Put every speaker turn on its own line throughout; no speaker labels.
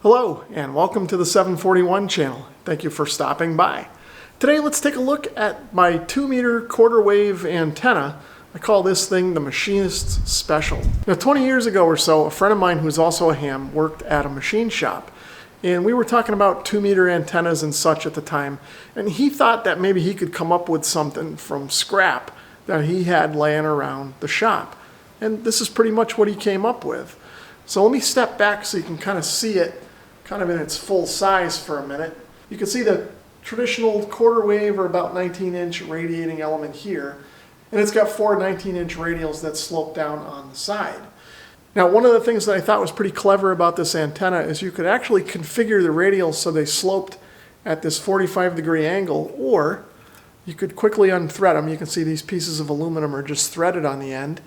Hello and welcome to the 741 channel. Thank you for stopping by. Today let's take a look at my 2-meter quarter wave antenna. I call this thing the Machinist Special. Now 20 years ago or so, a friend of mine who's also a ham worked at a machine shop. And we were talking about 2-meter antennas and such at the time. And he thought that maybe he could come up with something from scrap that he had laying around the shop. And this is pretty much what he came up with. So let me step back so you can kind of see it kind of in its full size for a minute. You can see the traditional quarter wave or about 19-inch radiating element here. And it's got 4 19-inch radials that slope down on the side. Now, one of the things that I thought was pretty clever about this antenna is you could actually configure the radials so they sloped at this 45-degree angle, or you could quickly unthread them. You can see these pieces of aluminum are just threaded on the end,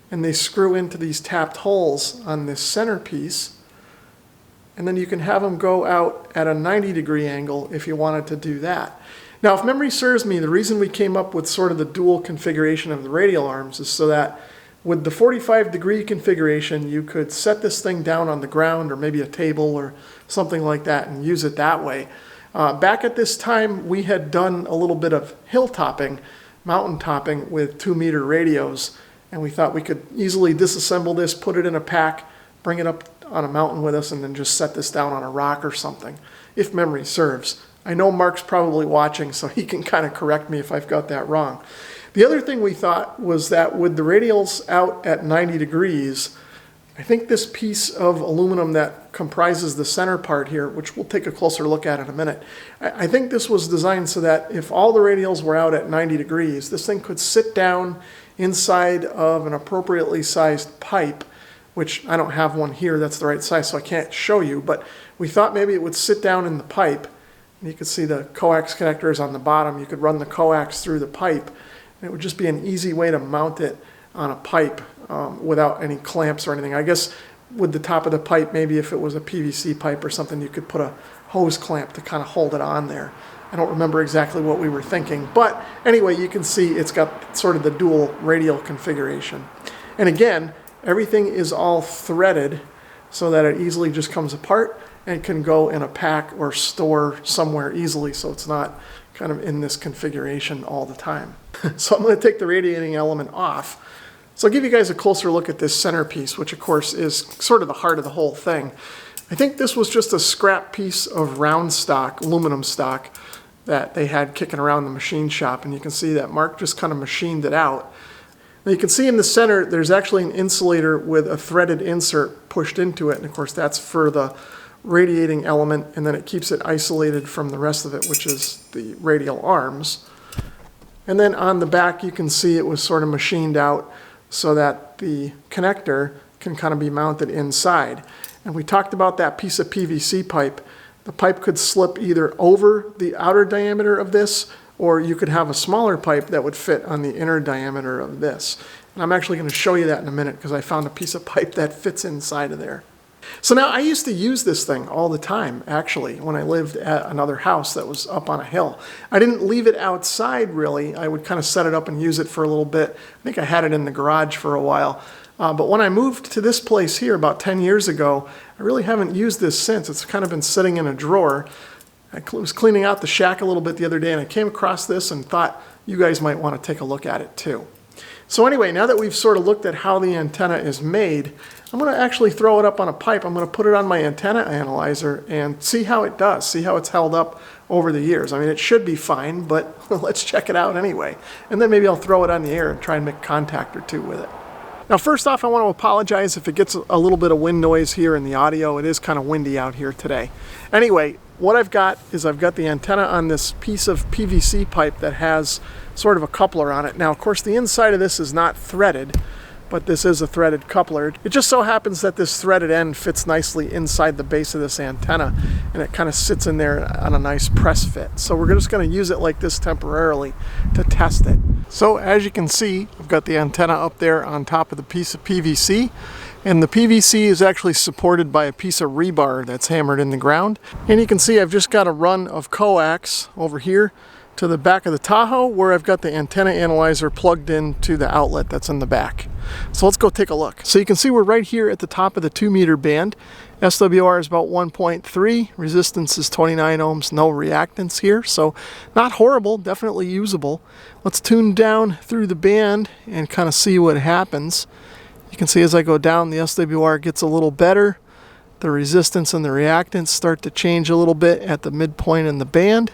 and they screw into these tapped holes on this center piece. And then you can have them go out at a 90-degree angle if you wanted to do that. Now, if memory serves me, the reason we came up with sort of the dual configuration of the radial arms is so that with the 45-degree configuration, you could set this thing down on the ground or maybe a table or something like that and use it that way. Back at this time, we had done a little bit of hill topping, mountain topping with 2-meter radios, and we thought we could easily disassemble this, put it in a pack, bring it up on a mountain with us, and then just set this down on a rock or something, if memory serves. I know Marc's probably watching, so he can kind of correct me if I've got that wrong. The other thing we thought was that with the radials out at 90 degrees, I think this piece of aluminum that comprises the center part here, which we'll take a closer look at in a minute, I think this was designed so that if all the radials were out at 90 degrees, this thing could sit down inside of an appropriately sized pipe, which I don't have one here that's the right size, so I can't show you, but we thought maybe it would sit down in the pipe. And you could see the coax connectors on the bottom. You could run the coax through the pipe, and it would just be an easy way to mount it on a pipe without any clamps or anything. I guess with the top of the pipe, maybe if it was a PVC pipe or something, you could put a hose clamp to kind of hold it on there. I don't remember exactly what we were thinking, but anyway, you can see it's got sort of the dual radial configuration. And again, everything is all threaded so that it easily just comes apart and can go in a pack or store somewhere easily, so it's not kind of in this configuration all the time. So I'm going to take the radiating element off. So I'll give you guys a closer look at this centerpiece, which of course is sort of the heart of the whole thing. I think this was just a scrap piece of round stock, aluminum stock, that they had kicking around the machine shop, and you can see that Marc just kind of machined it out. Now you can see in the center there's actually an insulator with a threaded insert pushed into it, and of course that's for the radiating element, and then it keeps it isolated from the rest of it, which is the radial arms. And then on the back you can see it was sort of machined out so that the connector can kind of be mounted inside. And we talked about that piece of PVC pipe. The pipe could slip either over the outer diameter of this, or you could have a smaller pipe that would fit on the inner diameter of this. And I'm actually going to show you that in a minute because I found a piece of pipe that fits inside of there. So now I used to use this thing all the time, actually, when I lived at another house that was up on a hill. I didn't leave it outside, really. I would kind of set it up and use it for a little bit. I think I had it in the garage for a while. But when I moved to this place here about 10 years ago, I really haven't used this since. It's kind of been sitting in a drawer. I was cleaning out the shack a little bit the other day, and I came across this and thought you guys might want to take a look at it too. So anyway, now that we've sort of looked at how the antenna is made, I'm going to actually throw it up on a pipe. I'm going to put it on my antenna analyzer and see how it does, see how it's held up over the years. I mean, it should be fine, but let's check it out anyway. And then maybe I'll throw it on the air and try and make contact or two with it. Now, first off, I want to apologize if it gets a little bit of wind noise here in the audio. It is kind of windy out here today. Anyway, what I've got is I've got the antenna on this piece of PVC pipe that has sort of a coupler on it. Now, of course, the inside of this is not threaded, but this is a threaded coupler. It just so happens that this threaded end fits nicely inside the base of this antenna, and it kind of sits in there on a nice press fit. So we're just going to use it like this temporarily to test it. So as you can see, I've got the antenna up there on top of the piece of PVC, and the PVC is actually supported by a piece of rebar that's hammered in the ground. And you can see I've just got a run of coax over here to the back of the Tahoe where I've got the antenna analyzer plugged into the outlet that's in the back. So let's go take a look. So you can see we're right here at the top of the 2-meter band, SWR is about 1.3, resistance is 29 ohms, no reactance here, so not horrible, definitely usable. Let's tune down through the band and kind of see what happens. You can see as I go down, the SWR gets a little better. The resistance and the reactance start to change a little bit at the midpoint in the band.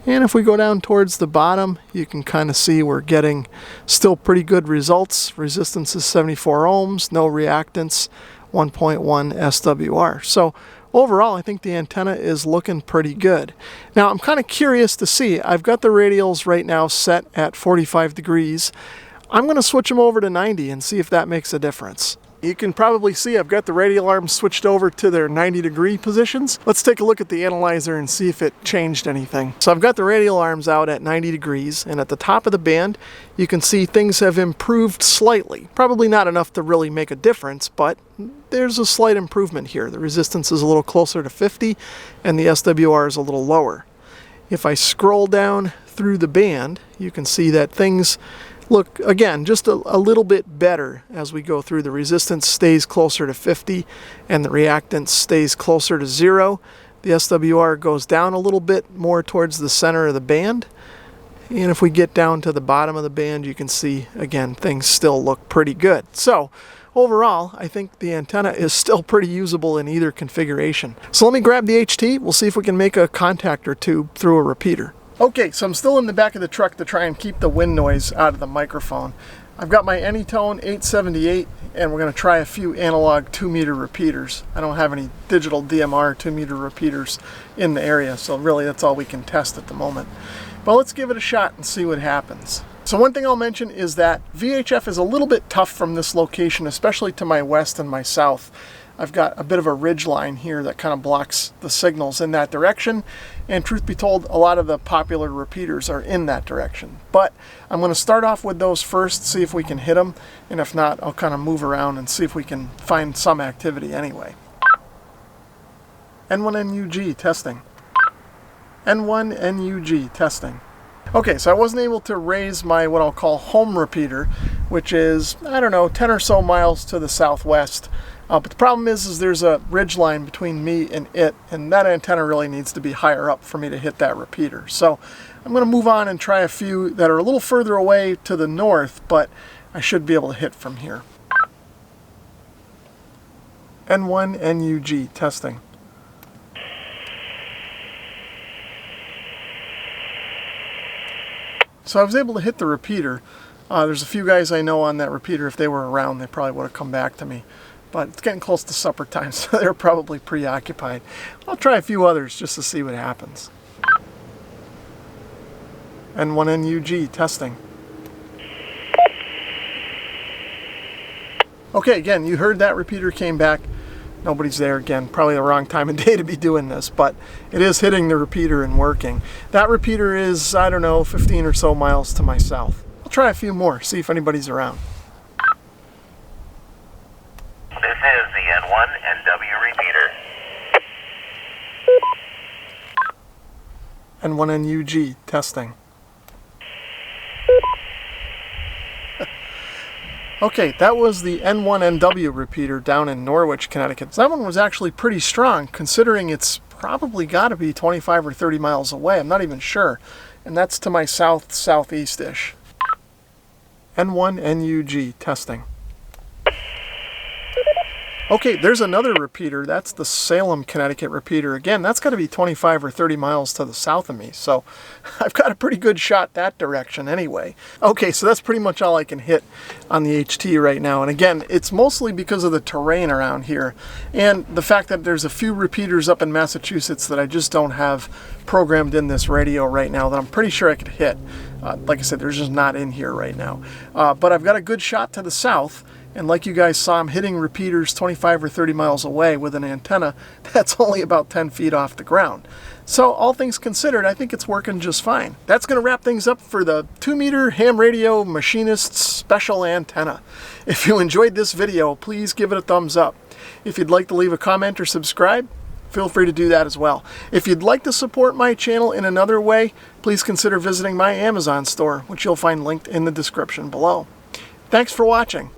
And if we go down towards the bottom, you can kind of see we're getting still pretty good results. Resistance is 74 ohms, no reactance, 1.1 SWR. So overall, I think the antenna is looking pretty good. Now, I'm kind of curious to see. I've got the radials right now set at 45 degrees. I'm going to switch them over to 90 and see if that makes a difference. You can probably see I've got the radial arms switched over to their 90-degree positions. Let's take a look at the analyzer and see if it changed anything. So I've got the radial arms out at 90 degrees, and at the top of the band, you can see things have improved slightly. Probably not enough to really make a difference, but there's a slight improvement here. The resistance is a little closer to 50, and the SWR is a little lower. If I scroll down through the band, you can see that things look, again, just a little bit better as we go through. The resistance stays closer to 50 and the reactance stays closer to 0. The SWR goes down a little bit more towards the center of the band. And if we get down to the bottom of the band, you can see, again, things still look pretty good. So overall, I think the antenna is still pretty usable in either configuration. So let me grab the HT. We'll see if we can make a contact or two through a repeater. Okay, so I'm still in the back of the truck to try and keep the wind noise out of the microphone. I've got my Anytone 878, and we're going to try a few analog 2-meter repeaters. I don't have any digital DMR 2-meter repeaters in the area, so really that's all we can test at the moment. But let's give it a shot and see what happens. So one thing I'll mention is that VHF is a little bit tough from this location, especially to my west and my south. I've got a bit of a ridge line here that kind of blocks the signals in that direction, and truth be told, a lot of the popular repeaters are in that direction. But I'm going to start off with those first, see if we can hit them, and if not, I'll kind of move around and see if we can find some activity anyway. N1NUG testing. N1NUG testing. Okay, so I wasn't able to raise my what I'll call home repeater, which is, I don't know, 10 or so miles to the southwest. But the problem is there's a ridge line between me and it, and that antenna really needs to be higher up for me to hit that repeater. So I'm going to move on and try a few that are a little further away to the north, but I should be able to hit from here. N1NUG testing. So I was able to hit the repeater. There's a few guys I know on that repeater. If they were around, they probably would have come back to me. But it's getting close to supper time, so they're probably preoccupied. I'll try a few others just to see what happens. N1NUG testing. Okay, again, you heard that repeater came back. Nobody's there again. Probably the wrong time of day to be doing this, but it is hitting the repeater and working. That repeater is, I don't know, 15 or so miles to my south. I'll try a few more, see if anybody's around.
This is the N1NW repeater.
N1NUG testing. Okay, that was the N1NW repeater down in Norwich, Connecticut. That one was actually pretty strong, considering it's probably got to be 25 or 30 miles away. I'm not even sure. And that's to my southeast-ish. N1NUG testing. Okay, there's another repeater. That's the Salem, Connecticut repeater. Again, that's got to be 25 or 30 miles to the south of me, so I've got a pretty good shot that direction anyway. Okay, so that's pretty much all I can hit on the HT right now. And again, it's mostly because of the terrain around here and the fact that there's a few repeaters up in Massachusetts that I just don't have programmed in this radio right now that I'm pretty sure I could hit. Like I said, they're just not in here right now. But I've got a good shot to the south. And like you guys saw, I'm hitting repeaters 25 or 30 miles away with an antenna that's only about 10 feet off the ground. So all things considered, I think it's working just fine. That's going to wrap things up for the 2-meter ham radio Machinist special antenna. If you enjoyed this video, please give it a thumbs up. If you'd like to leave a comment or subscribe, feel free to do that as well. If you'd like to support my channel in another way, please consider visiting my Amazon store, which you'll find linked in the description below. Thanks for watching.